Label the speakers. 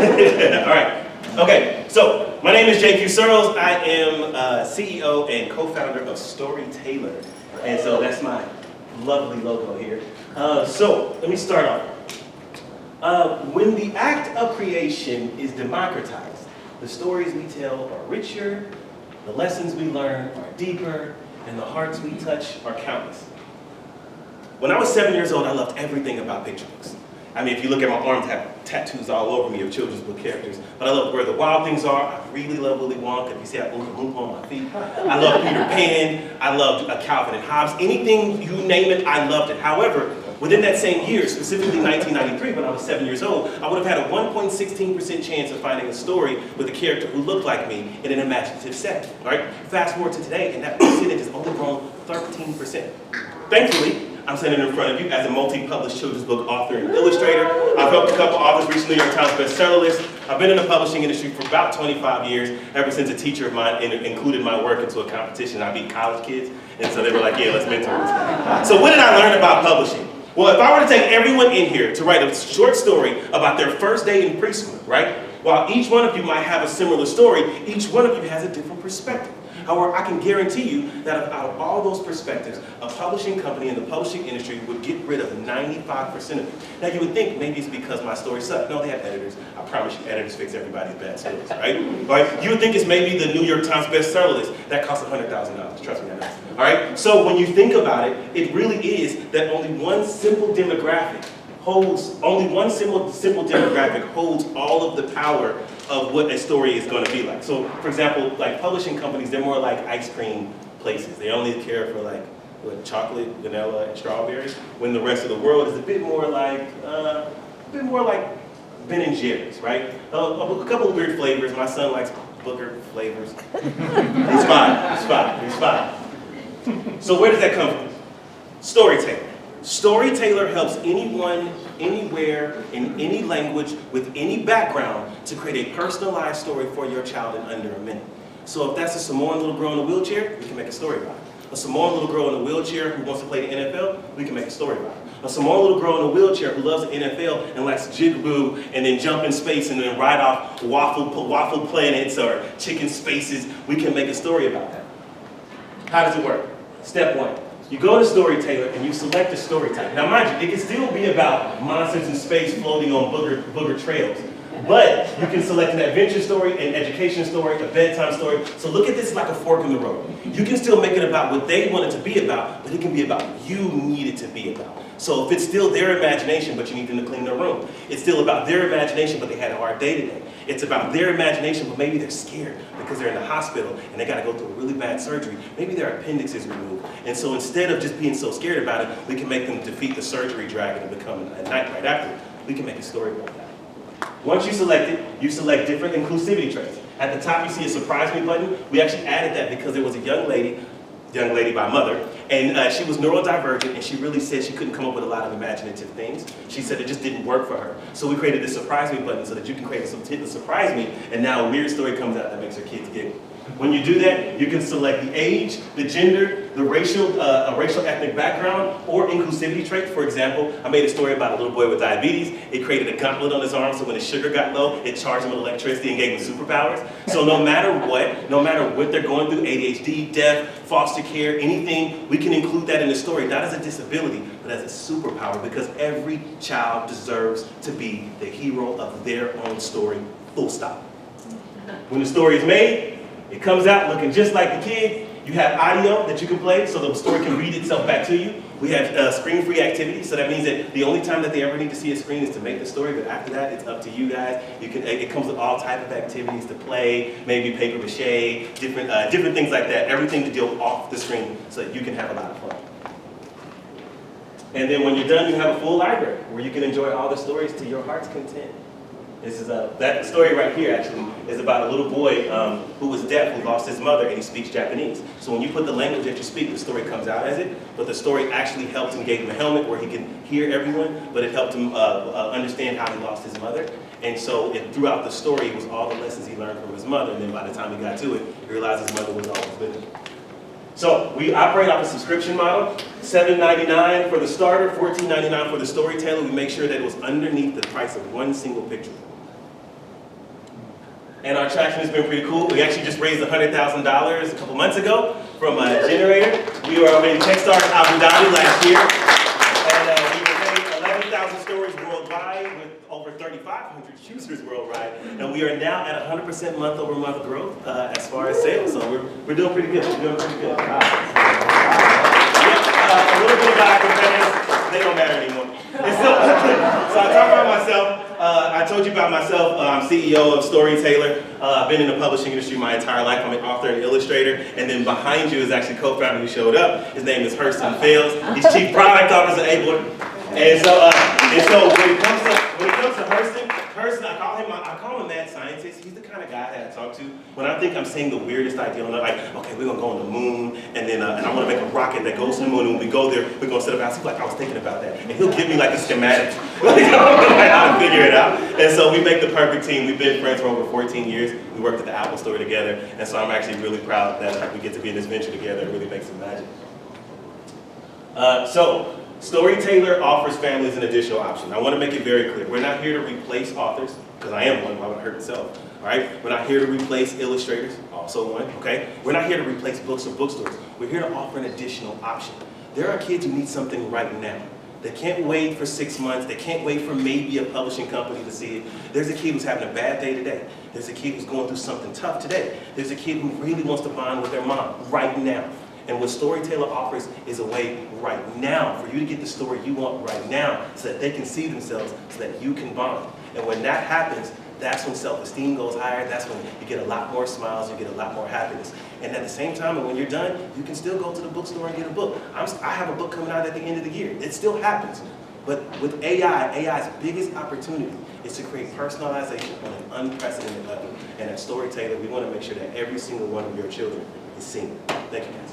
Speaker 1: All right. Okay, so my name is JQ Sirls. I am CEO and co-founder of Storytailor. And so that's my lovely logo here. So let me start off. When the act of creation is democratized, the stories we tell are richer, the lessons we learn are deeper, and the hearts we touch are countless. When I was 7 years old, I loved everything about picture books. I mean, if you look at my arms, I have tattoos all over me of children's book characters. But I love Where the Wild Things Are. I really love Willy Wonka. If you see I have Oompa on my feet. I love Peter Pan. I loved Calvin and Hobbes. Anything, you name it, I loved it. However, within that same year, specifically 1993, when I was 7 years old, I would have had a 1.16% chance of finding a story with a character who looked like me in an imaginative setting. Right? Fast forward to today, and that percentage has only grown 13%. Thankfully, I'm standing in front of you as a multi-published children's book author and illustrator. I've helped a couple authors reach New York Times bestseller list. I've been in the publishing industry for about 25 years, ever since a teacher of mine included my work into a competition. I beat college kids, and so they were like, yeah, let's mentor this guy. So what did I learn about publishing? Well, if I were to take everyone in here to write a short story about their first day in preschool, right? While each one of you might have a similar story, each one of you has a different perspective. However, I can guarantee you that out of all those perspectives, a publishing company in the publishing industry would get rid of 95% of it. Now you would think maybe it's because my story sucked. No, they have editors. I promise you, editors fix everybody's bad stories, right? Right? You would think it's maybe the New York Times bestseller list. That costs $100,000. Trust me, I know. All right? So when you think about it, it really is that only one simple demographic holds all of the power of what a story is going to be like. So, for example, like publishing companies, they're more like ice cream places. They only care for like chocolate, vanilla, and strawberries. When the rest of the world is a bit more like Ben and Jerry's, right? A couple of weird flavors. My son likes Booker flavors. He's fine. So where does that come from? Storytailor. Storytailor helps anyone, anywhere, in any language, with any background, to create a personalized story for your child in under a minute. So if that's a Samoan little girl in a wheelchair, we can make a story about it. A Samoan little girl in a wheelchair who wants to play the NFL, we can make a story about it. A Samoan little girl in a wheelchair who loves the NFL and likes jigaboo and then jump in space and then ride off waffle planets or chicken spaces, we can make a story about that. How does it work? Step one. You go to Storytailor and you select a story type. Now mind you, it can still be about monsters in space floating on booger trails. But you can select an adventure story, an education story, a bedtime story. So look at this like a fork in the road. You can still make it about what they want it to be about, but it can be about what you need it to be about. So if it's still their imagination, but you need them to clean their room. It's still about their imagination, but they had a hard day today. It's about their imagination, but maybe they're scared because they're in the hospital and they got to go through a really bad surgery. Maybe their appendix is removed. And so instead of just being so scared about it, we can make them defeat the surgery dragon and become a knight right after. We can make a story about that. Once you select it, you select different inclusivity traits. At the top, you see a surprise me button. We actually added that because there was a young lady by mother, and she was neurodivergent, and she really said she couldn't come up with a lot of imaginative things. She said it just didn't work for her. So we created this surprise me button so that you can create something to surprise me, and now a weird story comes out that makes her kids giggle. When you do that, you can select the age, the gender, the racial ethnic background, or inclusivity traits. For example, I made a story about a little boy with diabetes. It created a gauntlet on his arm, so when his sugar got low, it charged him with electricity and gave him superpowers. So no matter what they're going through, ADHD, deaf, foster care, anything, we can include that in the story, not as a disability, but as a superpower, because every child deserves to be the hero of their own story, full stop. When the story is made, it comes out looking just like the kid. You have audio that you can play so the story can read itself back to you. We have screen-free activities, so that means that the only time that they ever need to see a screen is to make the story, but after that, it's up to you guys. It comes with all types of activities to play, maybe paper mache, different things like that, everything to deal off the screen so that you can have a lot of fun. And then when you're done, you have a full library where you can enjoy all the stories to your heart's content. This is that story right here actually is about a little boy who was deaf, who lost his mother, and he speaks Japanese. So when you put the language that you speak, the story comes out as it, but the story actually helped him, gave him a helmet where he can hear everyone, but it helped him understand how he lost his mother. And so throughout the story, it was all the lessons he learned from his mother, and then by the time he got to it, he realized his mother was always with him. So we operate off a subscription model, $7.99 for the starter, $14.99 for the Storytailor. We make sure that it was underneath the price of one single picture. and our traction has been pretty cool. We actually just raised $100,000 a couple months ago from a generator. We were in Techstars Abu Dhabi last year, and we made 11,000 stories worldwide with over 3,500 users worldwide, and we are now at 100% month-over-month growth as far as sales. So we're doing pretty good. We're doing pretty good. A little bit about our competitors. They don't matter anymore. And so I talk about myself. I told you about myself. I'm CEO of Storytailor. I've been in the publishing industry my entire life. I'm an author and illustrator. And then behind you is actually co-founder who showed up. His name is Sirls. He's Chief Product Officer at Enabler. And so when it comes to Hurston, I call him a mad scientist. He's the kind of guy that I talk to when I think I'm saying the weirdest idea. I'm like, okay, we're gonna go on the moon, and then and I'm gonna make a rocket that goes to the moon. And when we go there, we're gonna set up house. He's like, I was thinking about that, and he'll give me like a schematic, like how to figure it out. And so we make the perfect team. We've been friends for over 14 years. We worked at the Apple Store together, and so I'm actually really proud that we get to be in this venture together and really make some magic. So Storytailor offers families an additional option. I want to make it very clear. We're not here to replace authors, because I am one, why would I hurt myself? All right? We're not here to replace illustrators, also one, okay? We're not here to replace books or bookstores. We're here to offer an additional option. There are kids who need something right now. They can't wait for 6 months. They can't wait for maybe a publishing company to see it. There's a kid who's having a bad day today. There's a kid who's going through something tough today. There's a kid who really wants to bond with their mom right now. And what Storytailor offers is a way right now for you to get the story you want right now so that they can see themselves, so that you can bond. And when that happens, that's when self-esteem goes higher. That's when you get a lot more smiles, you get a lot more happiness. And at the same time, and when you're done, you can still go to the bookstore and get a book. I have a book coming out at the end of the year. It still happens. But with AI's biggest opportunity is to create personalization on an unprecedented level. And at Storytailor, we want to make sure that every single one of your children is seen. Thank you, guys.